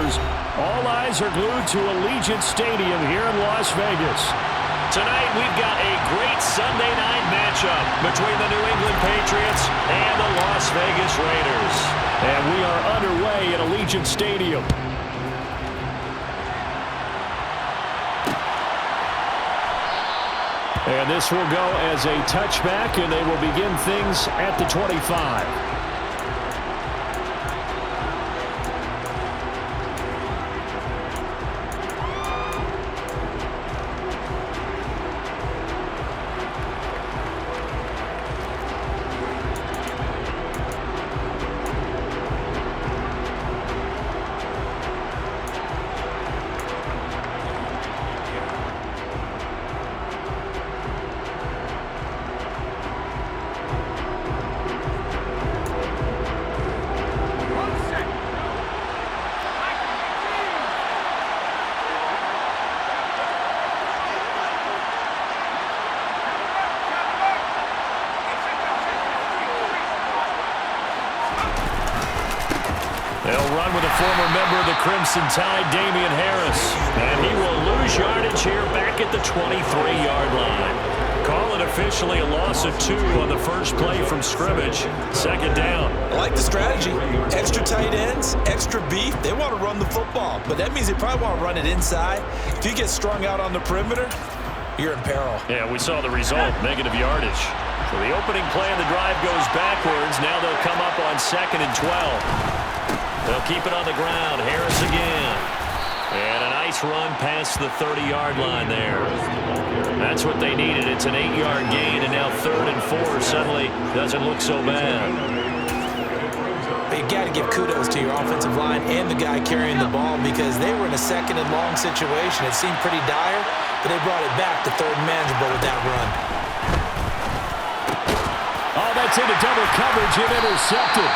Raiders. All eyes are glued to Allegiant Stadium here in Las Vegas. Tonight, we've got a great Sunday night matchup between the New England Patriots and the Las Vegas Raiders. And we are underway at Allegiant Stadium. And this will go as a touchback, and they will begin things at the 25. They'll run with a former member of the Crimson Tide, Damian Harris. And he will lose yardage here back at the 23-yard line. Call it officially a loss of 2 on the first play from scrimmage. Second down. I like the strategy. Extra tight ends, extra beef. They want to run the football, but that means they probably want to run it inside. If you get strung out on the perimeter, you're in peril. Yeah, we saw the result, negative yardage. So the opening play of the drive goes backwards. Now they'll come up on 2nd and 12. They'll keep it on the ground. Harris again. And a nice run past the 30-yard line there. That's what they needed. It's an 8-yard gain, and now 3rd and 4 suddenly doesn't look so bad. You got to give kudos to your offensive line and the guy carrying the ball because they were in a 2nd and long situation. It seemed pretty dire, but they brought it back to 3rd and manageable with that run. Oh, that's into double coverage and intercepted.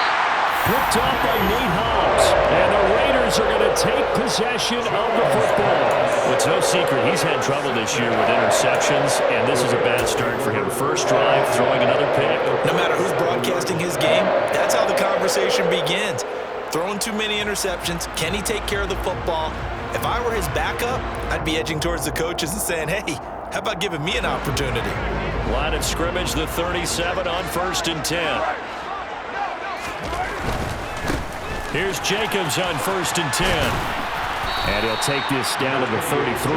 Picked off by Nate Hobbs. And the Raiders are going to take possession of the football. Well, it's no secret he's had trouble this year with interceptions, and this is a bad start for him. First drive, throwing another pick. No matter who's broadcasting his game, that's how the conversation begins. Throwing too many interceptions. Can he take care of the football? If I were his backup, I'd be edging towards the coaches and saying, hey, how about giving me an opportunity? Line of scrimmage, the 37 on 1st and 10. Here's Jacobs on 1st and 10. And he'll take this down to the 33.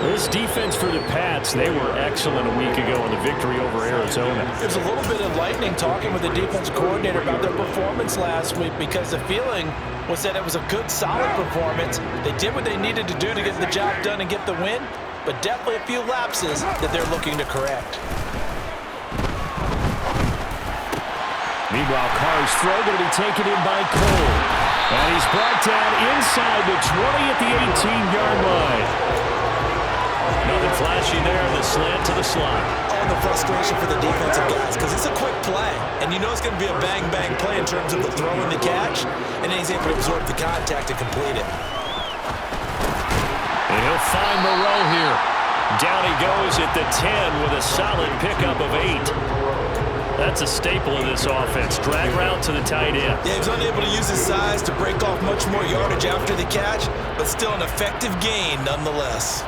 This defense for the Pats, they were excellent a week ago in the victory over Arizona. There's a little bit of lightning talking with the defensive coordinator about their performance last week because the feeling was that it was a good, solid performance. They did what they needed to do to get the job done and get the win, but definitely a few lapses that they're looking to correct. Meanwhile, Carr's throw going to be taken in by Cole. And he's brought down inside the 20 at the 18-yard line. Nothing flashy there. The slant to the slot. Oh, the frustration for the defensive guys because it's a quick play. And you know it's going to be a bang-bang play in terms of the throw and the catch. And then he's able to absorb the contact and complete it. And he'll find Moreau here. Down he goes at the 10 with a solid pickup of 8. That's a staple of this offense. Drag route to the tight end. Yeah, he was unable to use his size to break off much more yardage after the catch, but still an effective gain nonetheless.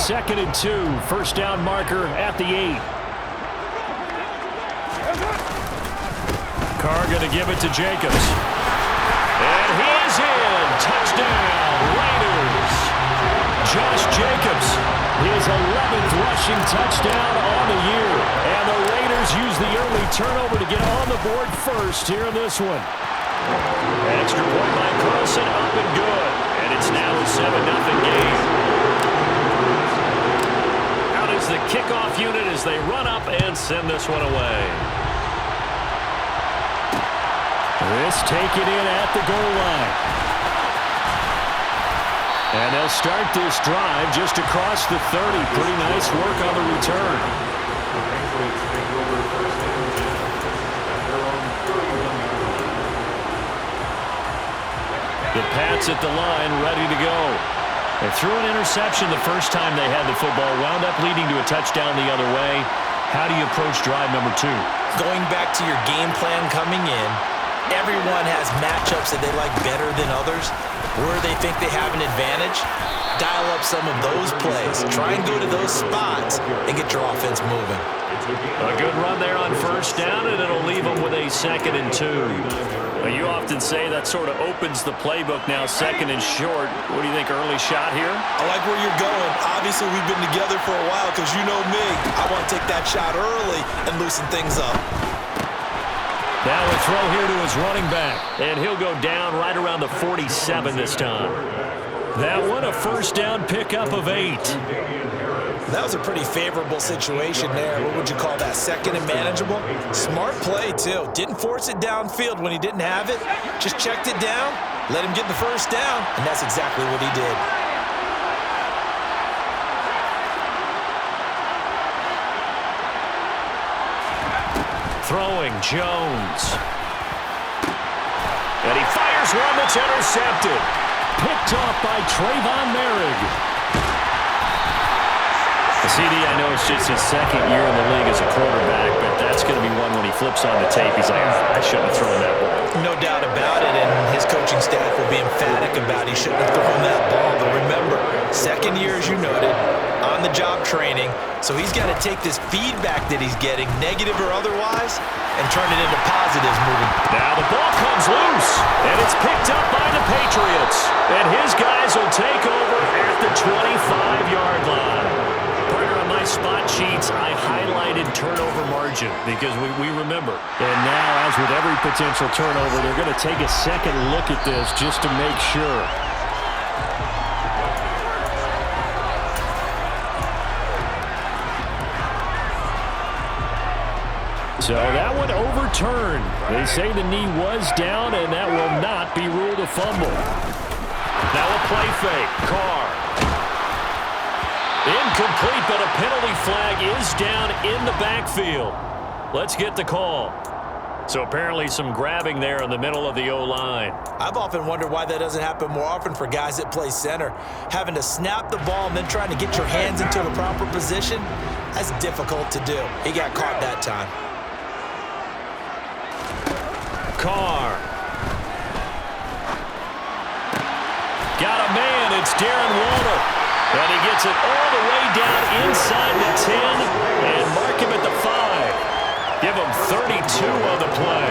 2nd and 2. First down marker at the 8. Carr going to give it to Jacobs. And he's in. Touchdown, Raiders. Josh Jacobs, his 11th rushing touchdown on the year. And the Raiders use the early turnover to get on the board first here in this one. Extra point by Carlson, up and good. And it's now a 7-0 game. Out is the kickoff unit as they run up and send this one away. This taken in at the goal line. And they'll start this drive just across the 30. Pretty nice work on the return. The Pats at the line, ready to go. They threw an interception the first time they had the football, wound up leading to a touchdown the other way. How do you approach drive number 2? Going back to your game plan coming in, everyone has matchups that they like better than others, where they think they have an advantage. Dial up some of those plays. Try and go to those spots and get your offense moving. A good run there on first down, and it'll leave them with a 2nd and 2. Well, you often say that sort of opens the playbook now, 2nd and short. What do you think, early shot here? I like where you're going. Obviously, we've been together for a while because you know me. I want to take that shot early and loosen things up. Now a throw here to his running back, and he'll go down right around the 47 this time. That one, a first down pickup of 8. That was a pretty favorable situation there. What would you call that, 2nd and manageable? Smart play, too. Didn't force it downfield when he didn't have it. Just checked it down, let him get the first down, and that's exactly what he did. Throwing, Jones. And he fires one that's intercepted. Picked off by Trayvon Merrick. CD, I know it's just his 2nd year in the league as a quarterback, but that's going to be one when he flips on the tape. He's like, I shouldn't have thrown that ball. No doubt about it, and his coaching staff will be emphatic about he shouldn't have thrown that ball. But remember, 2nd year, as you noted, on-the-job training, so he's got to take this feedback that he's getting, negative or otherwise, and turn it into positives moving. Now the ball comes loose, and it's picked up by the Patriots. And his guys will take over at the 25-yard line. On my spot sheets, I highlighted turnover margin because we remember. And now, as with every potential turnover, they're going to take a second look at this just to make sure. So that one overturned. They say the knee was down, and that will not be ruled a fumble. Now a play fake. Carr. Incomplete, but a penalty flag is down in the backfield. Let's get the call. So apparently some grabbing there in the middle of the O-line. I've often wondered why that doesn't happen more often for guys that play center. Having to snap the ball and then trying to get your hands into the proper position, that's difficult to do. He got caught that time. Carr. Got a man. It's Darren Waller. And he gets it all the way down inside the 10 and mark him at the 5. Give him 32 on the play.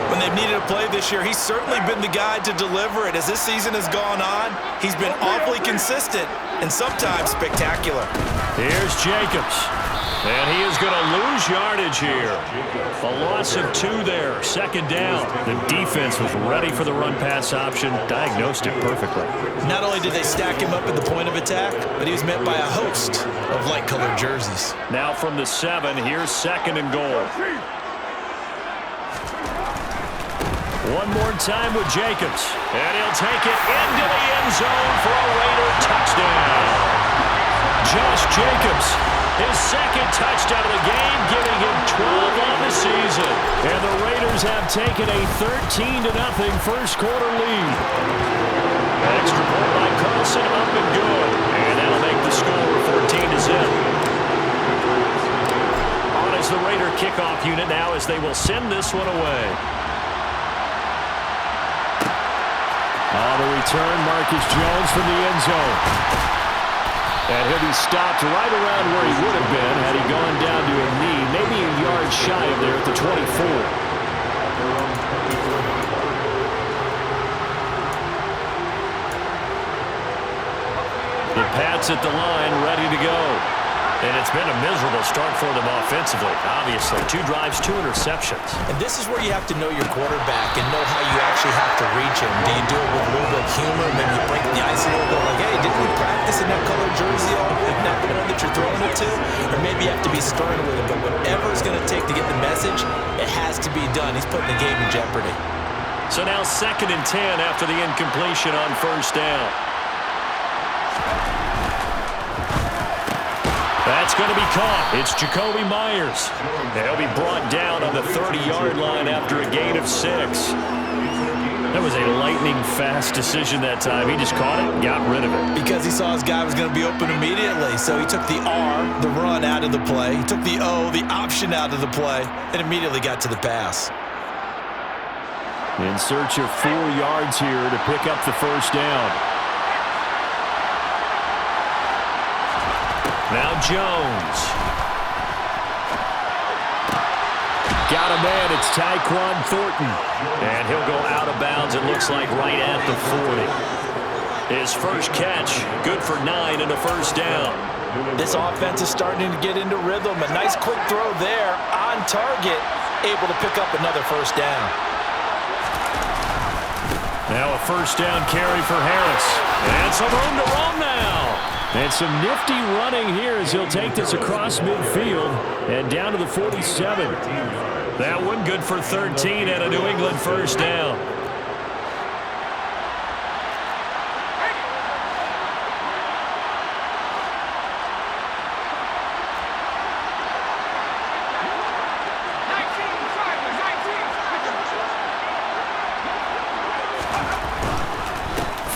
When they've needed a play this year, he's certainly been the guy to deliver it. As this season has gone on, he's been awfully consistent and sometimes spectacular. Here's Jacobs. And he is going to lose yardage here. A loss of 2 there. 2nd down. The defense was ready for the run-pass option. Diagnosed it perfectly. Not only did they stack him up at the point of attack, but he was met by a host of light-colored jerseys. Now from the 7, here's 2nd and goal. One more time with Jacobs. And he'll take it into the end zone for a Raider touchdown. Josh Jacobs, his 2nd touchdown of the game, giving him 12 on the season. And the Raiders have taken a 13-0 first-quarter lead. Extra point by Carlson, up and good. And that'll make the score 14-0. On is the Raider kickoff unit now as they will send this one away. On the return, Marcus Jones from the end zone. And he'll be stopped right around where he would have been had he gone down to a knee, maybe a yard shy of there at the 24. The Pats at the line, ready to go. And it's been a miserable start for them offensively, obviously. 2 drives, 2 interceptions. And this is where you have to know your quarterback and know how you actually have to reach him. Do you do it with a little bit of humor? Maybe you break the ice a little bit like, hey, didn't we practice in that colored jersey all week, not the one that you're throwing it to? Or maybe you have to be stern with it. But whatever it's going to take to get the message, it has to be done. He's putting the game in jeopardy. So now 2nd and 10 after the incompletion on first down. That's going to be caught. It's Jacoby Myers. He'll be brought down on the 30-yard line after a gain of 6. That was a lightning-fast decision that time. He just caught it and got rid of it. Because he saw his guy was going to be open immediately. So he took the R, the run, out of the play. He took the O, the option, out of the play, and immediately got to the pass. In search of 4 yards here to pick up the first down. Now Jones. Got a man. It's Tyquan Thornton. And he'll go out of bounds, it looks like, right at the 40. His first catch, good for 9 and a first down. This offense is starting to get into rhythm. A nice quick throw there on target, able to pick up another first down. Now a first down carry for Harris. And some room to roam now. And some nifty running here as he'll take this across midfield and down to the 47. That one good for 13 and a New England first down.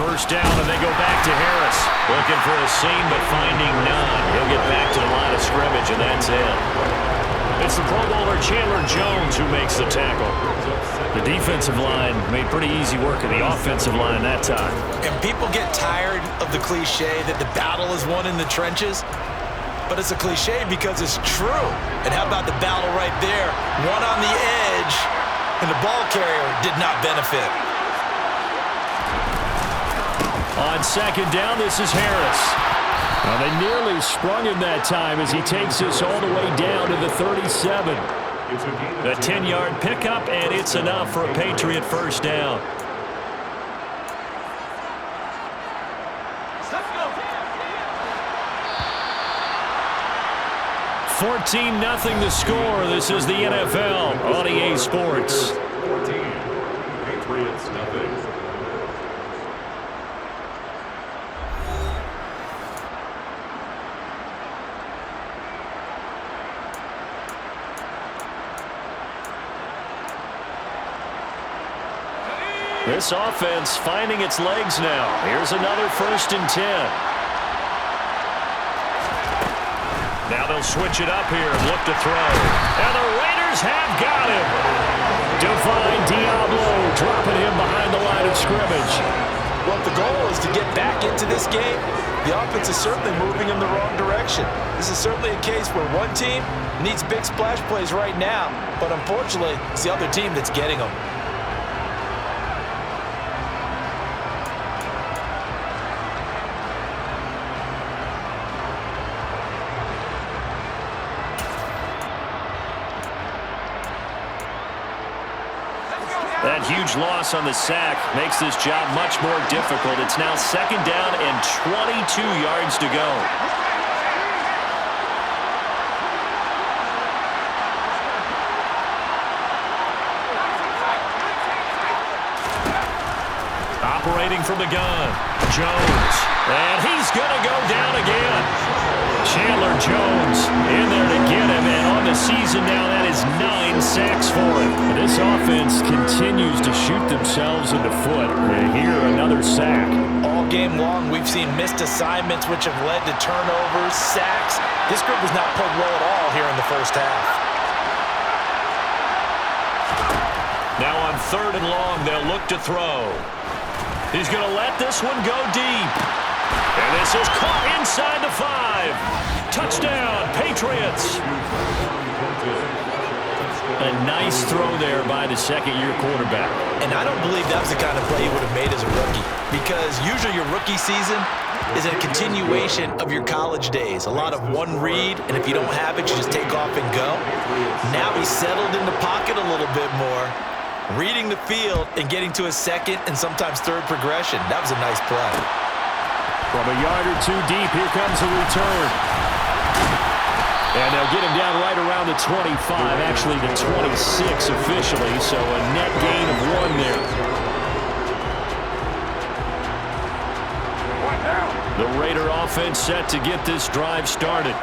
First down, and they go back to Harris. Looking for a seam, but finding none. He'll get back to the line of scrimmage, and that's it. It's the Pro Bowler Chandler Jones who makes the tackle. The defensive line made pretty easy work of the offensive line that time. And people get tired of the cliche that the battle is won in the trenches. But it's a cliche because it's true. And how about the battle right there? One on the edge, and the ball carrier did not benefit. On second down, this is Harris. Well, they nearly sprung him that time as he takes this all the way down to the 37. A 10-yard pickup, and it's enough for a Patriot first down. (14-0) the score. This is the NFL on EA Sports. 14. Patriots nothing. This offense finding its legs now. Here's another 1st and 10. Now they'll switch it up here and look to throw. And the Raiders have got him. Divine Diablo dropping him behind the line of scrimmage. Well, if the goal is to get back into this game, the offense is certainly moving in the wrong direction. This is certainly a case where one team needs big splash plays right now, but unfortunately, it's the other team that's getting them. That huge loss on the sack makes this job much more difficult. It's now 2nd down and 22 yards to go. Operating from the gun, Jones. And he's going to go down again. Chandler Jones in there to get him, and on the season now, that is 9 sacks for him. This offense continues to shoot themselves in the foot. And here, another sack. All game long, we've seen missed assignments which have led to turnovers, sacks. This group was not played well at all here in the first half. Now on 3rd and long, they'll look to throw. He's going to let this one go deep. And this is caught inside the 5. Touchdown, Patriots. A nice throw there by the second-year quarterback. And I don't believe that was the kind of play he would have made as a rookie, because usually your rookie season is a continuation of your college days. A lot of one read, and if you don't have it, you just take off and go. Now he's settled in the pocket a little bit more, reading the field and getting to a second and sometimes third progression. That was a nice play. From a yard or two deep, here comes a return. And they'll get him down right around the 25, actually the 26 officially, so a net gain of 1 there. The Raider offense set to get this drive started.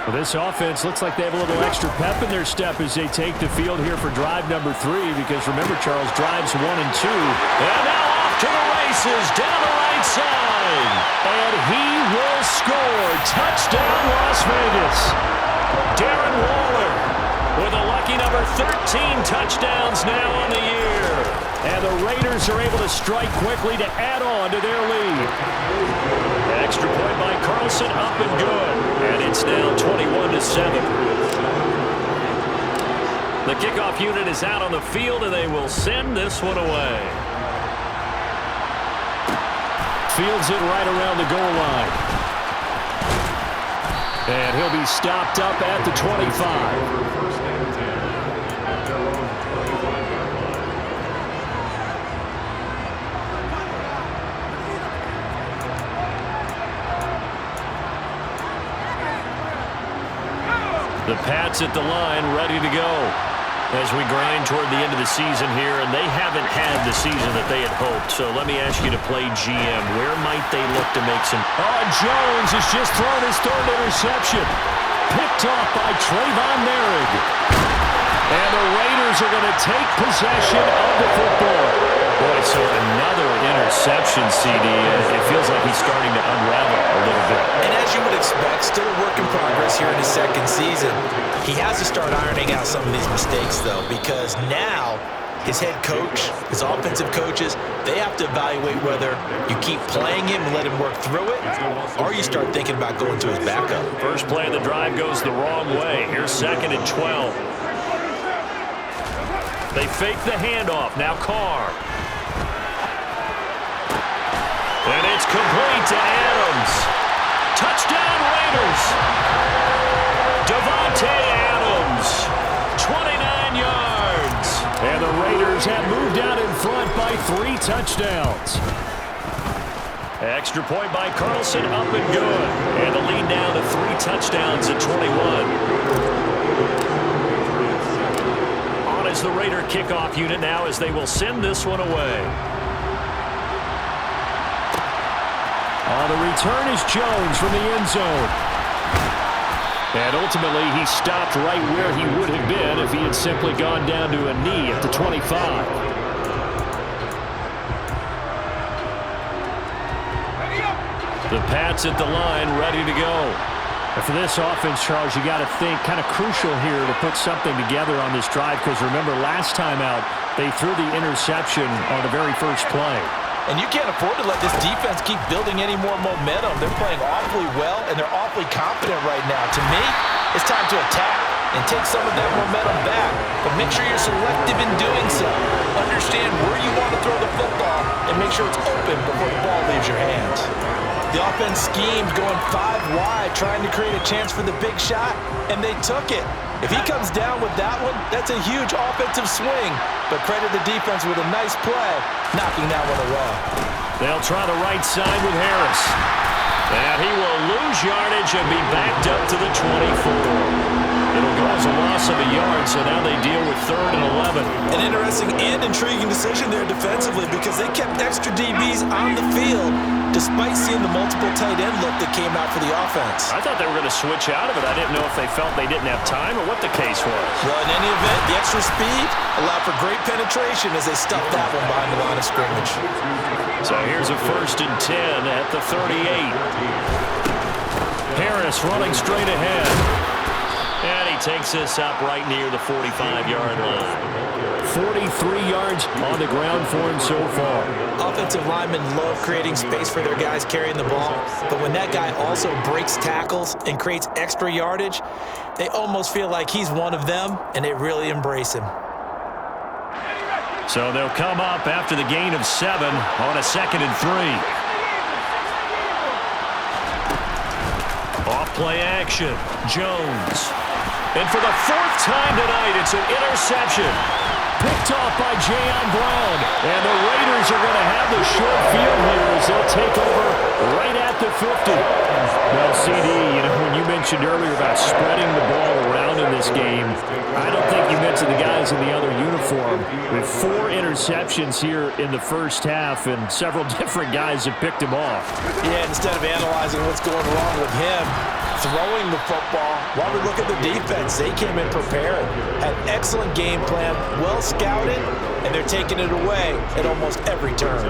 Well, this offense looks like they have a little extra pep in their step as they take the field here for drive number 3, because remember, Charles, drives 1 and 2. And now off to the races down the right side. And he will score. Touchdown, Las Vegas. Darren Waller with a lucky number 13 touchdowns now on the year. And the Raiders are able to strike quickly to add on to their lead. Extra point by Carlson, up and good. And it's now 21-7. The kickoff unit is out on the field, and they will send this one away. Fields it right around the goal line. And he'll be stopped up at the 25. First and 10 at their own 25. The Pats at the line, ready to go as we grind toward the end of the season here, and they haven't had the season that they had hoped. So let me ask you to play GM. Where might they look to make some... Oh, Jones has just thrown his third interception. Picked off by Trayvon Merrick. And the Raiders are going to take possession of the football. Boy, so another interception, CD. It feels like he's starting to unravel a little bit. And as you would expect, still a work in progress here in his second season. He has to start ironing out some of these mistakes, though, because now his head coach, his offensive coaches, they have to evaluate whether you keep playing him and let him work through it, or you start thinking about going to his backup. First play of the drive goes the wrong way. Here's 2nd and 12. They fake the handoff. Now Carr. And it's complete to Adams. Touchdown Raiders. Davante Adams. 29 yards. And the Raiders have moved out in front by 3 touchdowns. Extra point by Carlson, up and good. And the lead now to 3 touchdowns at 21. Is the Raider kickoff unit now as they will send this one away. The return is Jones from the end zone. And ultimately, he stopped right where he would have been if he had simply gone down to a knee at the 25. The Pats at the line, ready to go. And for this offense, Charles, you got to think kind of crucial here to put something together on this drive, because remember, last time out, they threw the interception on the very first play. And you can't afford to let this defense keep building any more momentum. They're playing awfully well, and they're awfully confident right now. To me, it's time to attack and take some of that momentum back. But make sure you're selective in doing so. Understand where you want to throw the football and make sure it's open before the ball leaves your hands. The offense schemed going 5 wide, trying to create a chance for the big shot, and they took it. If he comes down with that one, that's a huge offensive swing. But credit the defense with a nice play, knocking that one away. They'll try the right side with Harris. And he will lose yardage and be backed up to the 24. It'll go as a loss of a yard, so now they deal with 3rd and 11. An interesting and intriguing decision there defensively, because they kept extra DBs on the field despite seeing the multiple tight end look that came out for the offense. I thought they were going to switch out of it. I didn't know if they felt they didn't have time or what the case was. Well, in any event, the extra speed allowed for great penetration as they stuffed that one behind the line of scrimmage. So here's a 1st and 10 at the 38. Harris running straight ahead. And he takes this up right near the 45-yard line. 43 yards on the ground for him so far. Offensive linemen love creating space for their guys carrying the ball, but when that guy also breaks tackles and creates extra yardage, they almost feel like he's one of them, and they really embrace him. So they'll come up after the gain of 7 on a 2nd and 3. Off-play action, Jones. And for the 4th time tonight, it's an interception. Picked off by Jayon Brown. And the Raiders are going to have the short field here as they'll take over right at the 50. Well, CD, when you mentioned earlier about spreading the ball around in this game, I don't think you mentioned the guys in the other uniform. With 4 interceptions here in the first half, and several different guys have picked him off. Yeah, instead of analyzing what's going wrong with him, throwing the football, while we look at the defense, they came in prepared, had excellent game plan, well scouted, and they're taking it away at almost every turn.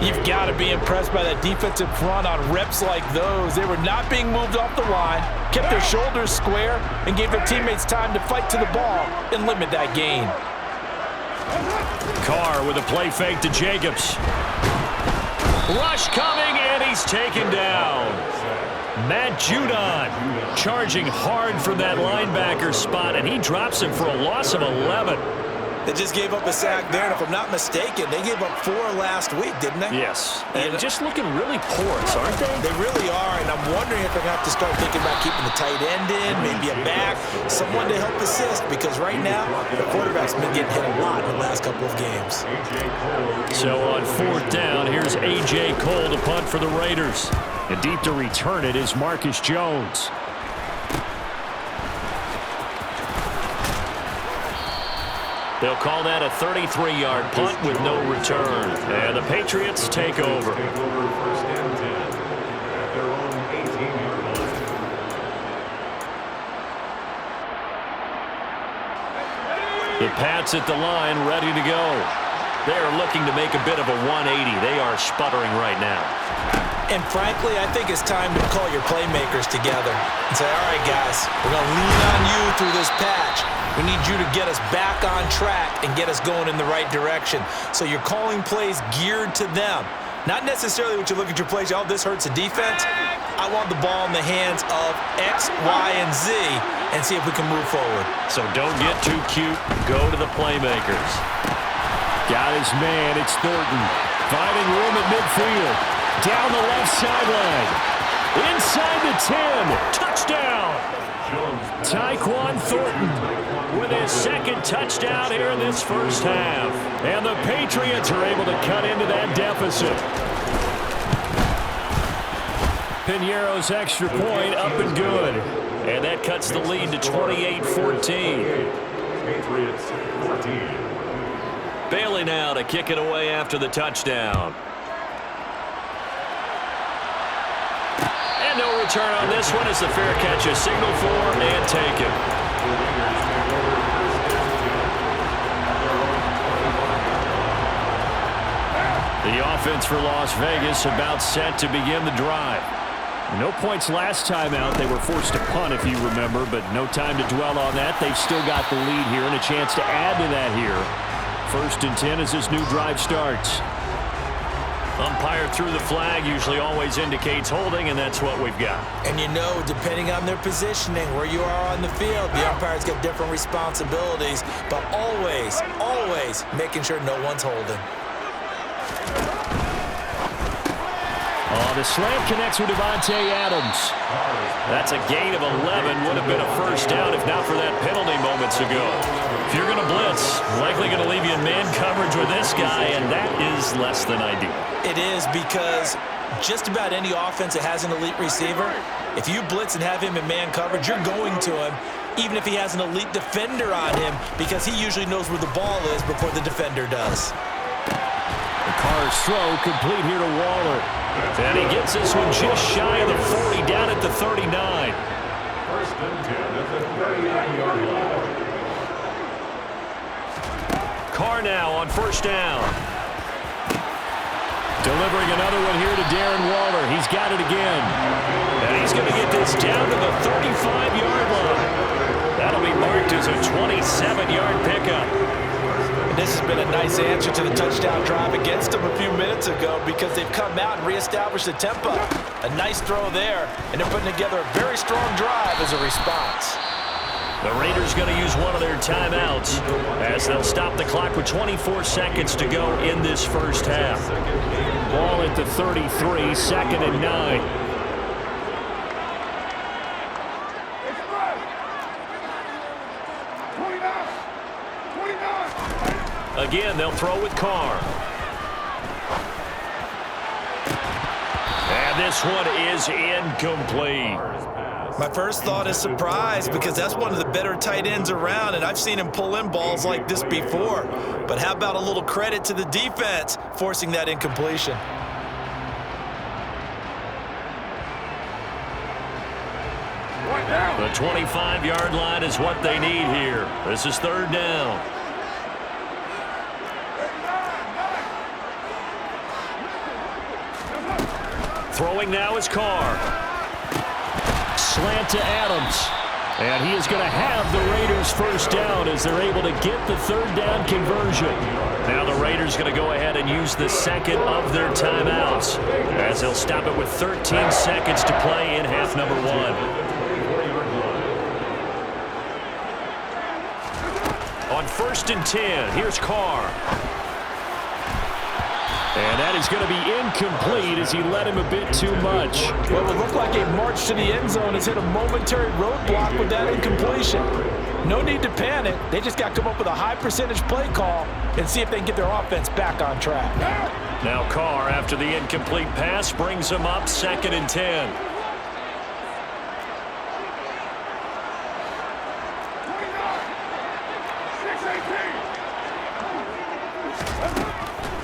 You've got to be impressed by that defensive front on reps like those. They were not being moved off the line, kept their shoulders square, and gave their teammates time to fight to the ball and limit that gain. Carr with a play fake to Jacobs. Rush coming, and he's taken down. Matt Judon charging hard from that linebacker spot, and he drops him for a loss of 11. They just gave up a sack there, and if I'm not mistaken, they gave up 4 last week, didn't they? Yes, and just looking really porous, aren't they? They really are, and I'm wondering if they're going to have to start thinking about keeping the tight end in, maybe a back, someone to help assist, because right now, the quarterback's been getting hit a lot in the last couple of games. So on 4th down, here's A.J. Cole to punt for the Raiders. And deep to return it is Marcus Jones. They'll call that a 33-yard punt with no return. And the Patriots take over. First and 10 at their own 18-yard line. The Pats at the line, ready to go. They're looking to make a bit of a 180. They are sputtering right now. And frankly, I think it's time to call your playmakers together and say, all right, guys, we're going to lean on you through this patch. We need you to get us back on track and get us going in the right direction. So you're calling plays geared to them. Not necessarily what you look at your plays, oh, this hurts the defense. I want the ball in the hands of X, Y, and Z and see if we can move forward. So don't get too cute. Go to the playmakers. Got his man. It's Thornton. Finding room at midfield. Down the left sideline. Inside the 10. Touchdown. Tyquan Thornton with his second touchdown here in this first half. And the Patriots are able to cut into that deficit. Piñeiro's extra point up and good. And that cuts the lead to 28-14. Patriots 14. Bailey now to kick it away after the touchdown. And no return on this one as the fair catch is signaled for and taken. The offense for Las Vegas about set to begin the drive. No points last time out. They were forced to punt, if you remember, but no time to dwell on that. They've still got the lead here and a chance to add to that here. 1st and 10 as this new drive starts. Umpire threw the flag, usually always indicates holding, and that's what we've got. And you know, depending on their positioning, where you are on the field, the umpire's got different responsibilities, but always, always making sure no one's holding. Oh, the slam connects with Devontae Adams. That's a gain of 11. Would have been a first down if not for that penalty moments ago. If you're going to blitz, likely going to leave you in man coverage with this guy, and that is less than ideal. It is, because just about any offense that has an elite receiver, if you blitz and have him in man coverage, you're going to him, even if he has an elite defender on him, because he usually knows where the ball is before the defender does. The Carr's throw complete here to Waller. And he gets this one just shy of the 40, down at the 39. First and 10 at the 39-yard line. Carr now on 1st down. Delivering another one here to Darren Waller. He's got it again. And he's going to get this down to the 35-yard line. That'll be marked as a 27-yard pickup. This has been a nice answer to the touchdown drive against them a few minutes ago, because they've come out and reestablished the tempo. A nice throw there, and they're putting together a very strong drive as a response. The Raiders going to use one of their timeouts as they'll stop the clock with 24 seconds to go in this first half. Ball at the 33, 2nd and 9. Again, they'll throw with Carr. And this one is incomplete. My first thought is surprise, because that's one of the better tight ends around, and I've seen him pull in balls like this before. But how about a little credit to the defense forcing that incompletion? The 25-yard line is what they need here. This is 3rd down. Throwing now is Carr. Slant to Adams. And he is going to have the Raiders first down as they're able to get the third down conversion. Now the Raiders going to go ahead and use the second of their timeouts as they'll stop it with 13 seconds to play in half number 1. On 1st and 10, here's Carr. And that is going to be incomplete as he led him a bit too much. Well, it looked like a march to the end zone has hit a momentary roadblock with that incompletion. No need to panic. They just got to come up with a high percentage play call and see if they can get their offense back on track. Now Carr, after the incomplete pass, brings him up 2nd and 10.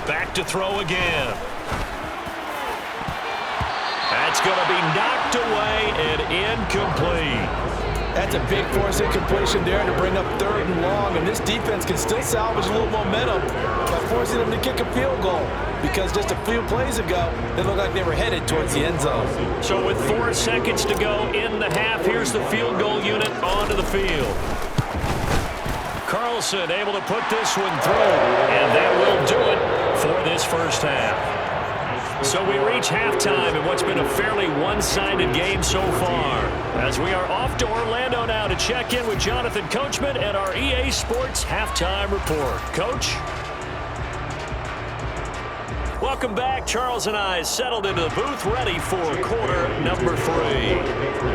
Back to throw again. That's going to be knocked away and incomplete. That's a big force incompletion there to bring up 3rd and long, and this defense can still salvage a little momentum by forcing them to kick a field goal because just a few plays ago, they looked like they were headed towards the end zone. So with 4 seconds to go in the half, here's the field goal unit onto the field. Carlson able to put this one through, and that will do it for this first half. So we reach halftime in what's been a fairly one-sided game so far, as we are off to Orlando now to check in with Jonathan Coachman and our EA Sports Halftime Report. Coach? Welcome back. Charles and I settled into the booth ready for quarter number 3.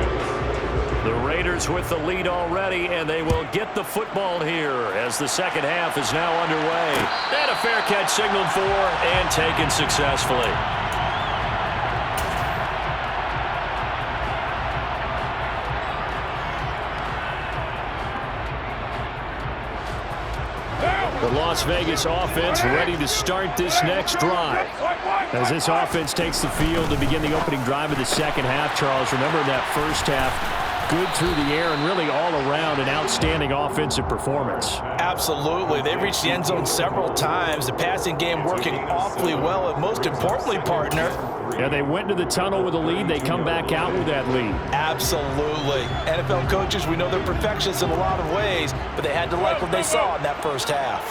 The Raiders with the lead already, and they will get the football here as the second half is now underway. And a fair catch signaled for and taken successfully. The Las Vegas offense ready to start this next drive. As this offense takes the field to begin the opening drive of the second half, Charles, remember that first half, good through the air and really all around an outstanding offensive performance. Absolutely. They reached the end zone several times. The passing game working awfully well, and most importantly, partner, yeah, they went to the tunnel with a lead. They come back out with that lead. Absolutely. NFL coaches, we know they're perfectionists in a lot of ways, but they had to like what they saw in that first half.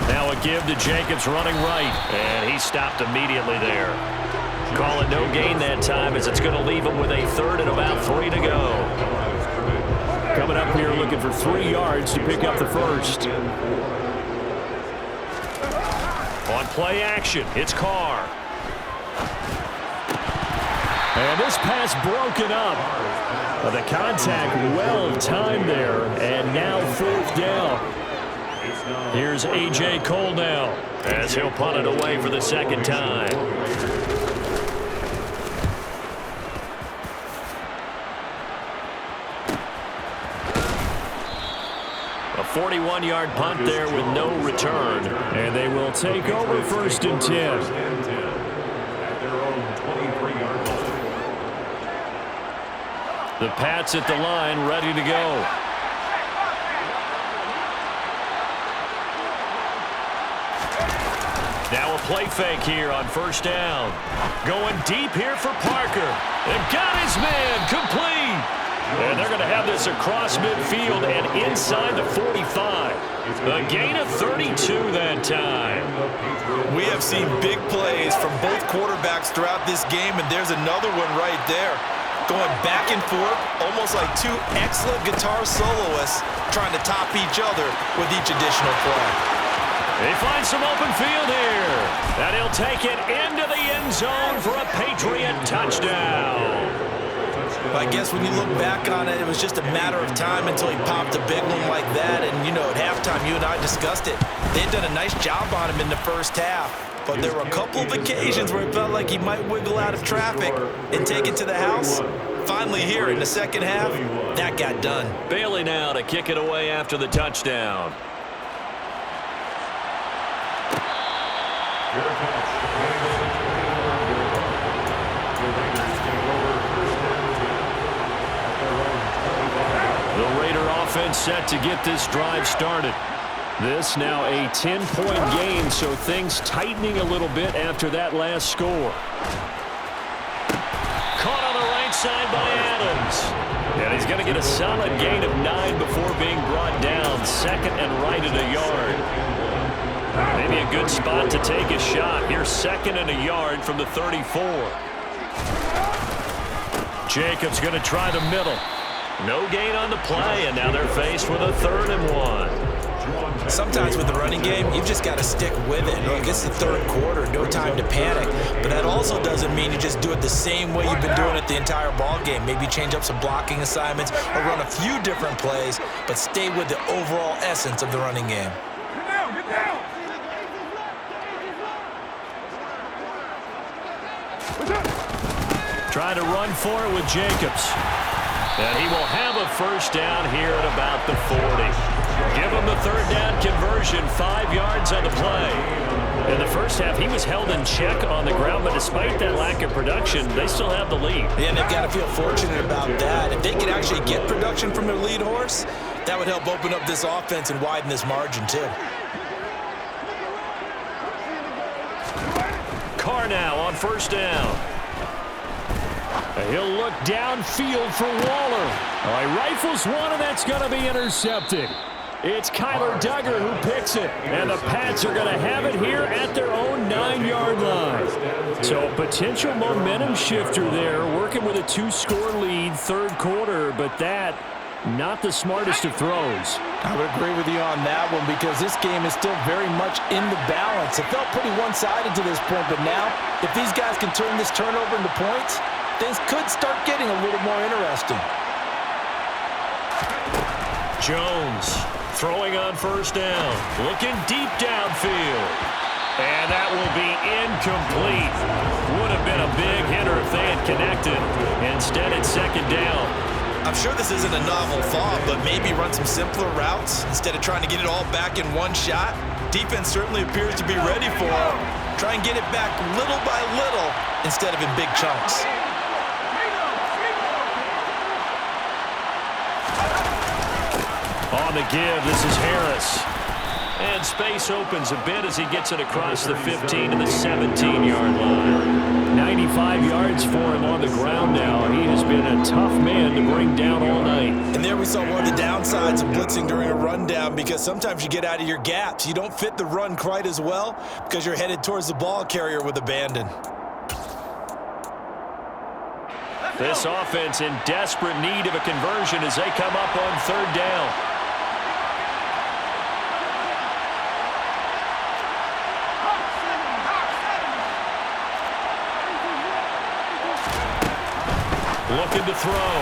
Now a give to Jacobs running right, and he stopped immediately there. Call it no gain that time as it's going to leave him with a 3rd and about 3 to go. Coming up here looking for 3 yards to pick up the first. On play action, it's Carr. And this pass broken up. The contact well timed there, and now 4th down. Here's A.J. Cole now as he'll punt it away for the second time. A 41-yard punt there with no return. And they will take over 1st and 10. The Pats at the line ready to go. Now a play fake here on 1st down. Going deep here for Parker. They've got his man complete. And they're going to have this across midfield and inside the 45. A gain of 32 that time. We have seen big plays from both quarterbacks throughout this game, and there's another one right there. Going back and forth, almost like 2 excellent guitar soloists trying to top each other with each additional play. They find some open field here. And he'll take it into the end zone for a Patriot touchdown. I guess when you look back on it, it was just a matter of time until he popped a big one like that. And, you know, at halftime, you and I discussed it. They had done a nice job on him in the first half. But there were a couple of occasions where it felt like he might wiggle out of traffic and take it to the house. Finally here in the second half, that got done. Bailey now to kick it away after the touchdown. The Raider offense set to get this drive started. This now a 10-point game, so things tightening a little bit after that last score. Caught on the right side by Adams. And he's going to get a solid gain of 9 before being brought down. Second and right at a yard. Maybe a good spot to take a shot. Here's second and a yard from the 34. Jacobs going to try the middle. No gain on the play, and now they're faced with a 3rd and 1. Sometimes with the running game, you've just got to stick with it. Look, it's the 3rd quarter, no time to panic. But that also doesn't mean you just do it the same way you've been doing it the entire ball game. Maybe change up some blocking assignments or run a few different plays, but stay with the overall essence of the running game. Get down! Trying to run for it with Jacobs. And he will have a first down here at about the 40. Give him the 3rd down conversion, 5 yards on the play. In the first half, he was held in check on the ground, but despite that lack of production, they still have the lead. Yeah, and they've got to feel fortunate about that. If they could actually get production from their lead horse, that would help open up this offense and widen this margin too. Carr now on first down. He'll look downfield for Waller. All right, rifles one, and that's going to be intercepted. It's Kyler Duggar who picks it, and the Pats are going to have it here at their own 9-yard line. So a potential momentum shifter there, working with a 2-score lead, 3rd quarter, but that not the smartest of throws. I would agree with you on that one because this game is still very much in the balance. It felt pretty one-sided to this point, but now if these guys can turn this turnover into points, things could start getting a little more interesting. Jones throwing on first down, looking deep downfield. And that will be incomplete. Would have been a big hitter if they had connected. Instead, it's 2nd down. I'm sure this isn't a novel thought, but maybe run some simpler routes instead of trying to get it all back in one shot. Defense certainly appears to be ready for it. Try and get it back little by little instead of in big chunks. On the give, this is Harris. And space opens a bit as he gets it across the 15 to the 17-yard line. 95 yards for him on the ground now. He has been a tough man to bring down all night. And there we saw one of the downsides of blitzing during a rundown because sometimes you get out of your gaps. You don't fit the run quite as well because you're headed towards the ball carrier with abandon. This offense in desperate need of a conversion as they come up on 3rd down. Looking to throw.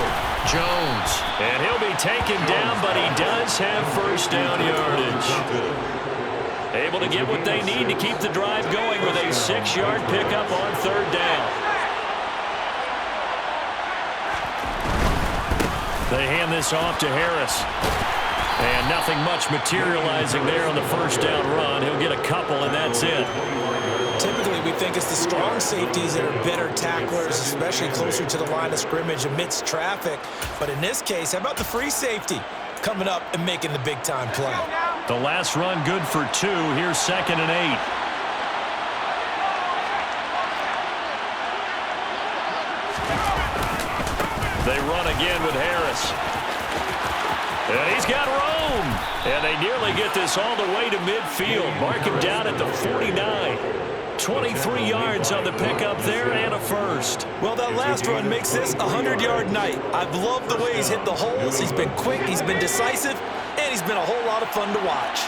Jones. And he'll be taken down, but he does have first down yardage. Able to get what they need to keep the drive going with a 6-yard pickup on 3rd down. They hand this off to Harris. And nothing much materializing there on the first down run. He'll get a couple, and that's it. Typically, we think it's the strong safeties that are better tacklers, especially closer to the line of scrimmage amidst traffic. But in this case, how about the free safety coming up and making the big-time play? The last run good for 2. Here's 2nd and 8. They run again with Harris. And he's got room. And they nearly get this all the way to midfield. Mark him down at the 49. 23 yards on the pickup there and a first. Well, that last run makes this a 100-yard night. I've loved the way he's hit the holes. He's been quick, he's been decisive, and he's been a whole lot of fun to watch.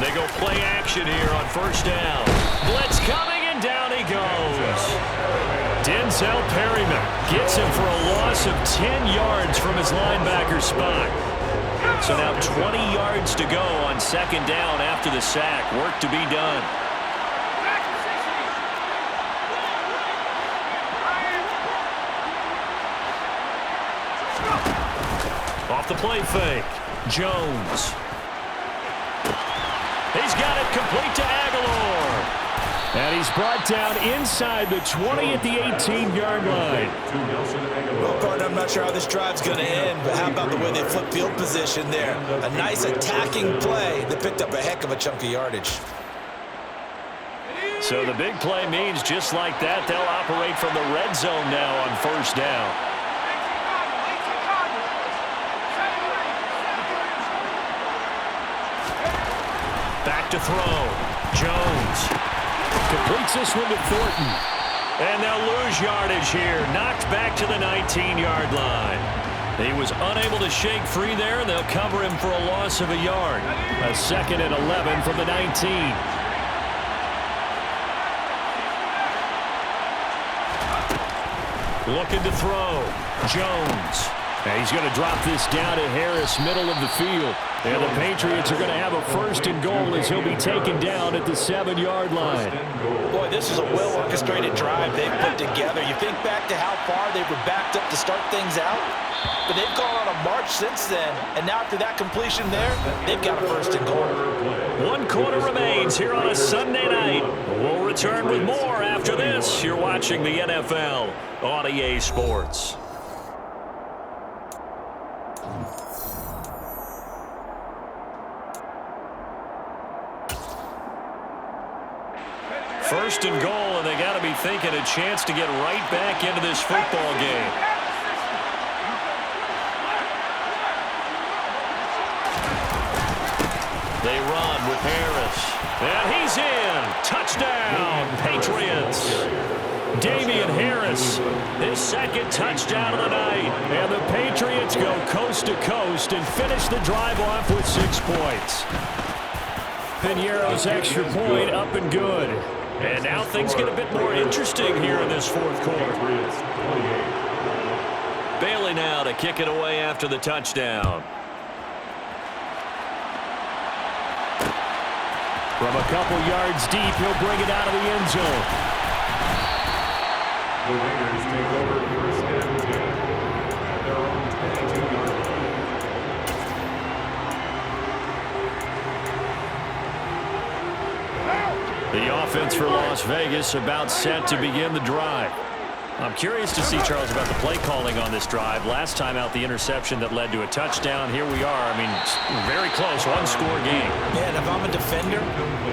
They go play action here on first down. Blitz coming, and down he goes. Denzel Perryman gets him for a loss of 10 yards from his linebacker spot. So now 20 yards to go on 2nd down after the sack. Work to be done. Off the play fake. Jones. He's got it complete to Aguilar. And he's brought down inside the 20 at the 18-yard line. Well, partner, I'm not sure how this drive's going to end, but how about the way they flip field position there? A nice attacking play that picked up a heck of a chunk of yardage. So the big play means just like that, they'll operate from the red zone now on first down. Back to throw. Jones. Completes this one to Thornton. And they'll lose yardage here. Knocked back to the 19-yard line. He was unable to shake free there, and they'll cover him for a loss of a yard. A 2nd and 11 from the 19. Looking to throw. Jones. And he's going to drop this down to Harris, middle of the field. And the Patriots are going to have a 1st and goal as he'll be taken down at the 7-yard line. Boy, this is a well-orchestrated drive they've put together. You think back to how far they were backed up to start things out, but they've gone on a march since then. And now after that completion there, they've got a 1st and goal. 1 quarter remains here on a Sunday night. We'll return with more after this. You're watching the NFL on EA Sports. First and goal, and they got to be thinking a chance to get right back into this football game. They run with Harris. And he's in. Touchdown, Patriots. Damian Harris, his 2nd touchdown of the night. And the Patriots go coast to coast and finish the drive off with 6 points. Piñeiro's extra point up and good. And now things get a bit more interesting here in this 4th quarter. Bailey now to kick it away after the touchdown. From a couple yards deep, he'll bring it out of the end zone. The Raiders take over 1st and 10 at their own 22-yard line. The offense for Las Vegas about set to begin the drive. I'm curious to see, Charles, about the play calling on this drive. Last time out, the interception that led to a touchdown. Here we are. I mean, very close, 1-score game. Yeah, and if I'm a defender,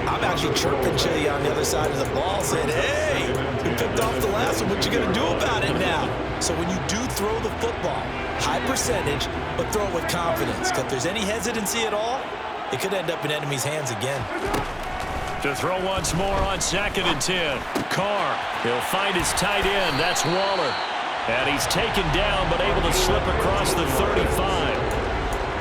I'm actually chirping Chili on the other side of the ball saying, hey, you picked off the last one. What you going to do about it now? So when you do throw the football, high percentage, but throw it with confidence. Because if there's any hesitancy at all, it could end up in enemy's hands again. To throw once more on 2nd and 10. Carr, he'll find his tight end. That's Waller. And he's taken down, but able to slip across the 35.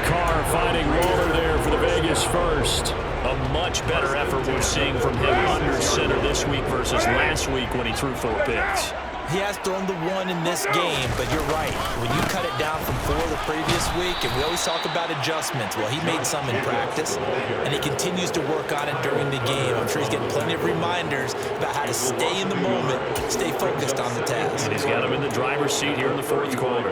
Carr finding Waller there for the Vegas 1st. A much better effort we're seeing from him under center this week versus last week when he threw 4 picks. He has thrown the 1 in this game, but you're right. When you cut it down from 4 the previous week, and we always talk about adjustments, well, he made some in practice, and he continues to work on it during the game. I'm sure he's getting plenty of reminders about how to stay in the moment, stay focused on the task. And he's got him in the driver's seat here in the 4th quarter.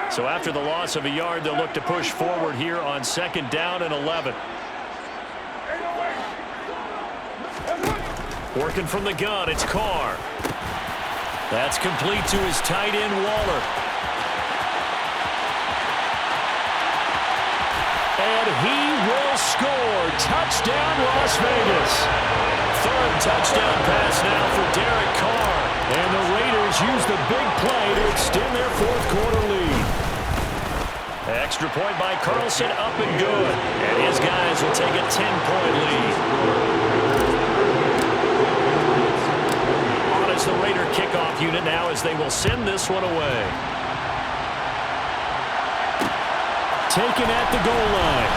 So after the loss of a yard, they'll look to push forward here on 2nd down and 11. Working from the gun, it's Carr. That's complete to his tight end, Waller. And he will score. Touchdown, Las Vegas. 3rd touchdown pass now for Derek Carr. And the Raiders use the big play to extend their 4th quarter lead. Extra point by Carlson, up and good. And his guys will take a 10-point lead. On is the Raider kickoff unit now as they will send this one away. Taken at the goal line.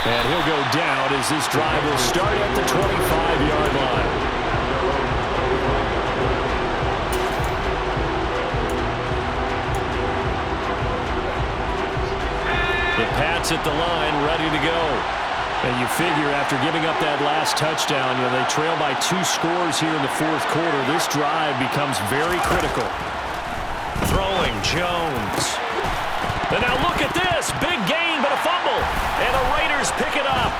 And he'll go down as this drive will start at the 25-yard line. The Pats at the line, ready to go. And you figure after giving up that last touchdown, they trail by 2 scores here in the fourth quarter. This drive becomes very critical. Throwing Jones. And now look at this. Big gain, but a fumble. And the Raiders pick it up.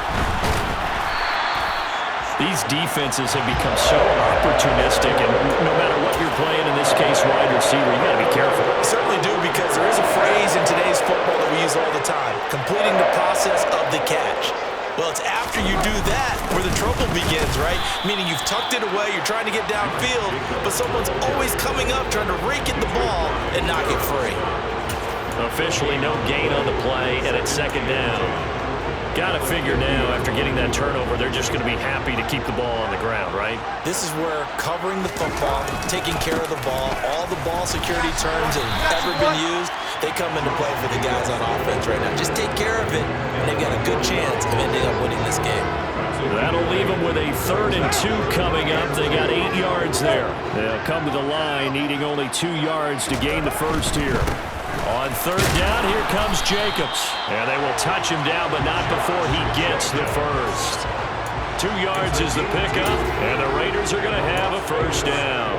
These defenses have become so opportunistic, and no matter what you're playing, in this case, wide receiver, you got to be careful. You certainly do, because there is a phrase in today's football that we use all the time: completing the process of the catch. Well, it's after you do that where the trouble begins, right? Meaning you've tucked it away, you're trying to get downfield, but someone's always coming up trying to rake at the ball and knock it free. Officially no gain on the play, and it's second down. Got to figure now, after getting that turnover, they're just going to be happy to keep the ball on the ground, right? This is where covering the football, taking care of the ball, all the ball security terms that have ever been used, they come into play for the guys on offense right now. Just take care of it, and they've got a good chance of ending up winning this game. That'll leave them with a 3rd and 2 coming up. They got 8 yards there. They'll come to the line, needing only 2 yards to gain the first here. On 3rd down, here comes Jacobs. And they will touch him down, but not before he gets the first. 2 yards is the pickup, and the Raiders are going to have a first down.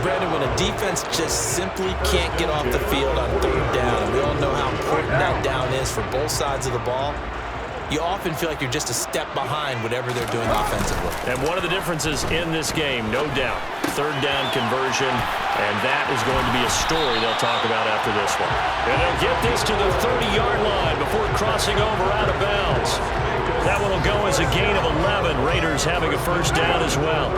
Brandon, when a defense just simply can't get off the field on 3rd down, and we all know how important that down is for both sides of the ball, you often feel like you're just a step behind whatever they're doing offensively. And one of the differences in this game, no doubt, 3rd down conversion, and that is going to be a story they'll talk about after this one. And they'll get this to the 30-yard line before crossing over out of bounds. That one will go as a gain of 11. Raiders having a first down as well.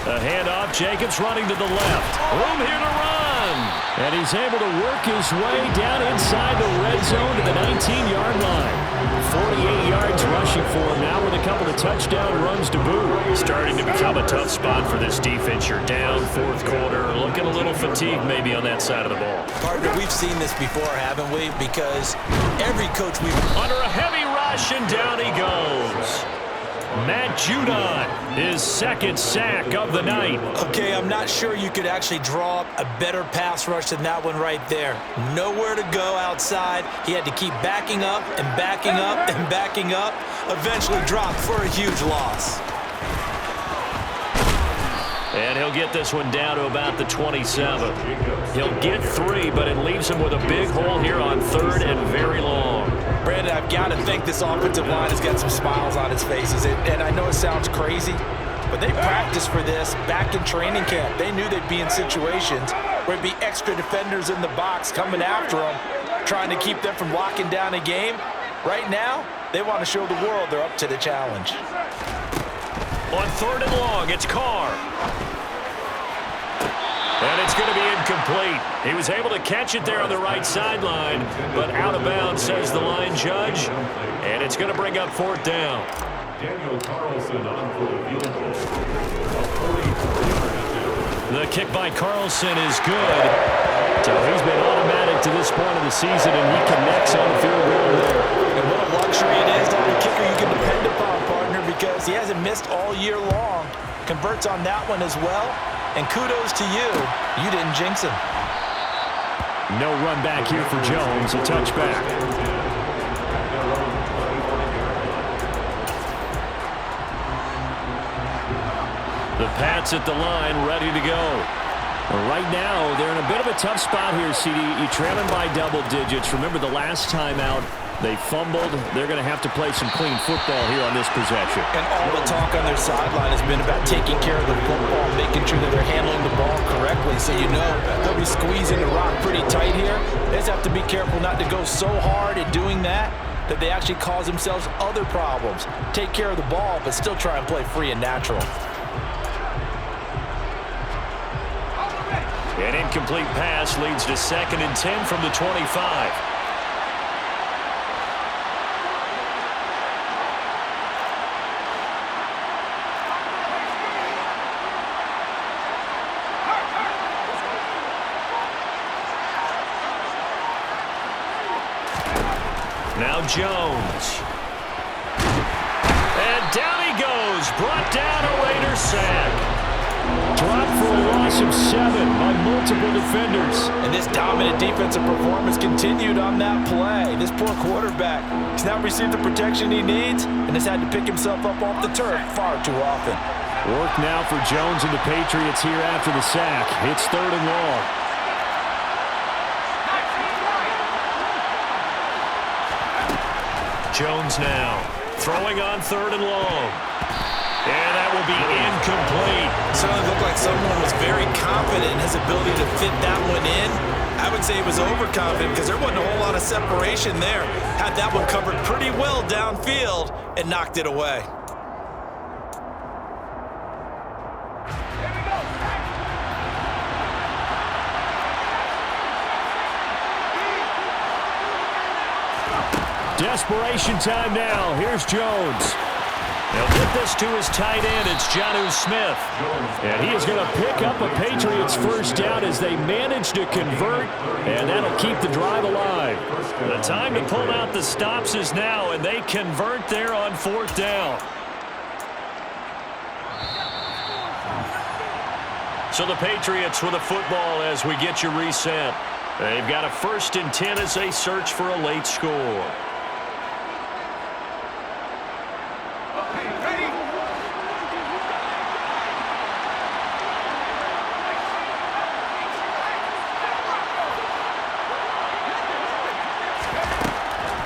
A handoff, Jacobs running to the left. Room here to run. And he's able to work his way down inside the red zone to the 19-yard line. 48 yards rushing for him now with a couple of touchdown runs to boot. Starting to become a tough spot for this defense. You're down, 4th quarter, looking a little fatigued maybe on that side of the ball. Partner, we've seen this before, haven't we? Because every coach we've... Under a heavy rush, and down he goes. Matt Judon, his 2nd sack of the night. Okay, I'm not sure you could actually draw up a better pass rush than that one right there. Nowhere to go outside. He had to keep backing up and backing up and backing up. Eventually dropped for a huge loss. And he'll get this one down to about the 27. He'll get 3, but it leaves him with a big hole here on 3rd and very long. Brandon, I've got to think this offensive line has got some smiles on its faces. And I know it sounds crazy, but they practiced for this back in training camp. They knew they'd be in situations where it'd be extra defenders in the box coming after them, trying to keep them from locking down a game. Right now, they want to show the world they're up to the challenge. On 3rd and long, it's Carr. And it's going to be incomplete. He was able to catch it there on the right sideline, but out of bounds, says the line judge. And it's going to bring up 4th down. Daniel Carlson on for the field goal. The kick by Carlson is good. So he's been automatic to this point of the season, and he connects on the field goal there. And what a luxury it is to have a kicker you can depend upon, partner, because he hasn't missed all year long. Converts on that one as well. And kudos to you. You didn't jinx him. No run back here for Jones. A touchback. The Pats at the line, ready to go. Well, right now, they're in a bit of a tough spot here, CD. You're trailing by double digits. Remember the last time out, they fumbled. They're going to have to play some clean football here on this possession. And all the talk on their sideline has been about taking care of the football, making sure that they're handling the ball correctly. So you know they'll be squeezing the rock pretty tight here. They just have to be careful not to go so hard at doing that they actually cause themselves other problems. Take care of the ball, but still try and play free and natural. An incomplete pass leads to 2nd and 10 from the 25. Now Jones. And down he goes. Brought down, a Raider sack. Dropped for a loss of 7 by multiple defenders. And this dominant defensive performance continued on that play. This poor quarterback, he's not received the protection he needs and has had to pick himself up off the turf far too often. Work now for Jones and the Patriots here after the sack. It's 3rd and long. Jones now throwing on 3rd and long. And that will be incomplete. Certainly looked like someone was very confident in his ability to fit that one in. I would say he was overconfident because there wasn't a whole lot of separation there. Had that one covered pretty well downfield and knocked it away. Desperation time now. Here's Jones. He'll get this to his tight end. It's Jonnu Smith. And he is going to pick up a Patriots first down as they manage to convert, and that'll keep the drive alive. The time to pull out the stops is now, and they convert there on 4th down. So the Patriots with a football as we get you reset. They've got a 1st and 10 as they search for a late score.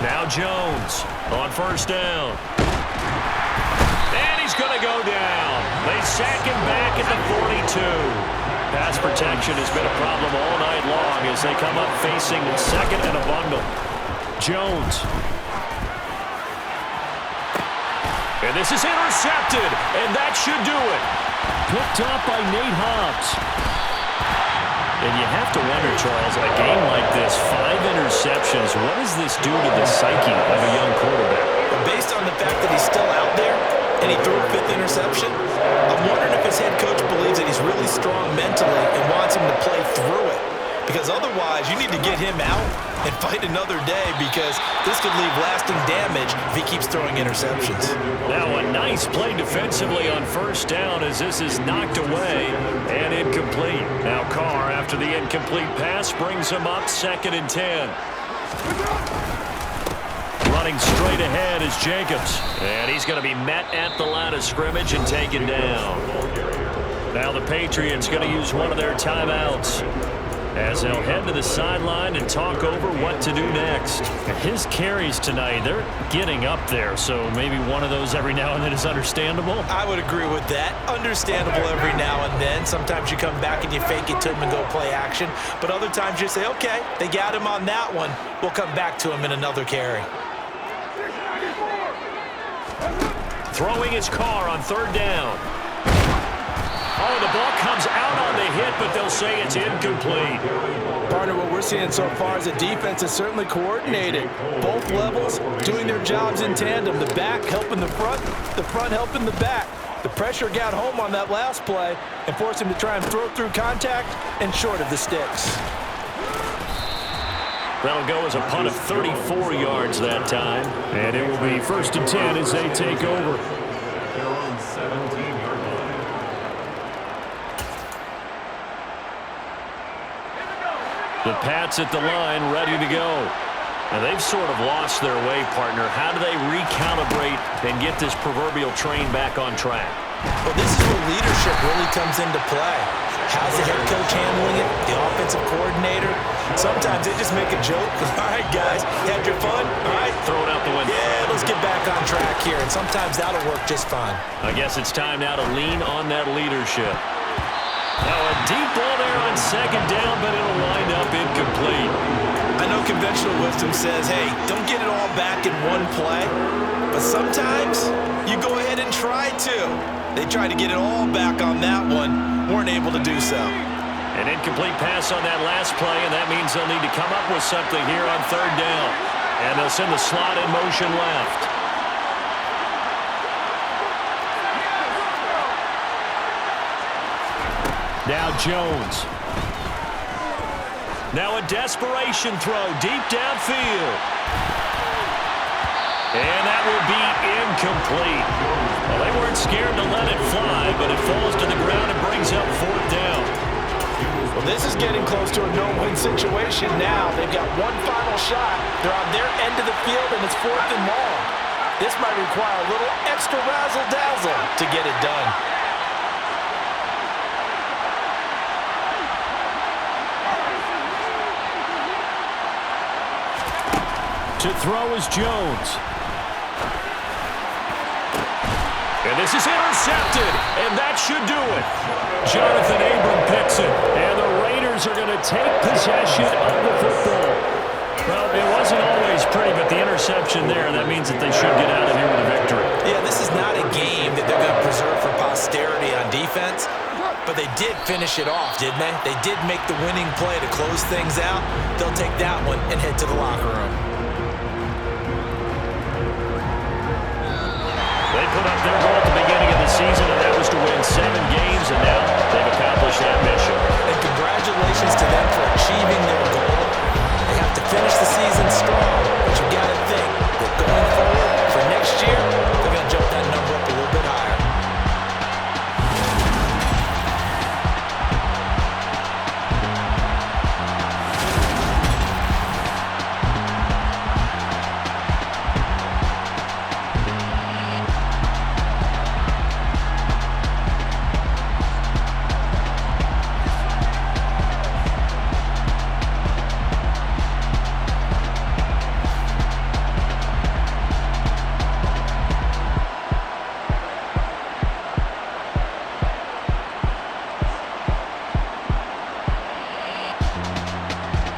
Now Jones on 1st down. And he's going to go down. They sack him back at the 42. Pass protection has been a problem all night long as they come up facing 2nd and a bundle. Jones. And this is intercepted, and that should do it. Picked up by Nate Hobbs. And you have to wonder, Charles, a game like this, 5 interceptions, what does this do to the psyche of a young quarterback? Based on the fact that he's still out there and he threw a 5th interception, I'm wondering if his head coach believes that he's really strong mentally and wants him to play through it. Because otherwise, you need to get him out and fight another day because this could leave lasting damage if he keeps throwing interceptions. Now a nice play defensively on 1st down as this is knocked away and incomplete. Now Carr, after the incomplete pass, brings him up 2nd and 10. Running straight ahead is Jacobs. And he's going to be met at the line of scrimmage and taken down. Now the Patriots going to use one of their timeouts as they'll head to the sideline and talk over what to do next. His carries tonight, they're getting up there, so maybe one of those every now and then is understandable. I would agree with that. Understandable every now and then. Sometimes you come back and you fake it to him and go play action. But other times you say, okay, they got him on that one. We'll come back to him in another carry. Throwing his Carr on 3rd down. Oh, the ball comes out on the hit, but they'll say it's incomplete. Partner, what we're seeing so far is the defense is certainly coordinated. Both levels doing their jobs in tandem. The back helping the front helping the back. The pressure got home on that last play and forced him to try and throw through contact and short of the sticks. That'll go as a punt of 34 yards that time. And it will be 1st and 10 as they take over. Their own 17-yard line. The Pats at the line, ready to go. And they've sort of lost their way, partner. How do they recalibrate and get this proverbial train back on track? Well, this is where leadership really comes into play. How's the head coach handling it? The offensive coordinator? Sometimes they just make a joke. All right, guys, you had your fun? All right. Throw it out the window. Yeah, let's get back on track here. And sometimes that'll work just fine. I guess it's time now to lean on that leadership. Now a deep ball there on 2nd down, but it'll wind up incomplete. I know conventional wisdom says, hey, don't get it all back in one play. But sometimes you go ahead and try to. They tried to get it all back on that one. Weren't able to do so. An incomplete pass on that last play, and that means they'll need to come up with something here on 3rd down. And they'll send the slot in motion left. Now Jones. Now a desperation throw deep downfield. And that will be incomplete. Well, they weren't scared to let it fly, but it falls to the ground and brings up fourth down. Well, this is getting close to a no-win situation now. They've got one final shot. They're on their end of the field, and it's 4th and long. This might require a little extra razzle-dazzle to get it done. To throw is Jones. And this is intercepted, and that should do it. Jonathan Abram picks it, and the Raiders are going to take possession of the football. Well, it wasn't always pretty, but the interception there, that means that they should get out of here with a victory. Yeah, this is not a game that they're going to preserve for posterity on defense, but they did finish it off, didn't they? They did make the winning play to close things out. They'll take that one and head to the locker room. They put up their goal at the beginning of the season, and that was to win 7 games, and now they've accomplished that mission. And congratulations to them for achieving their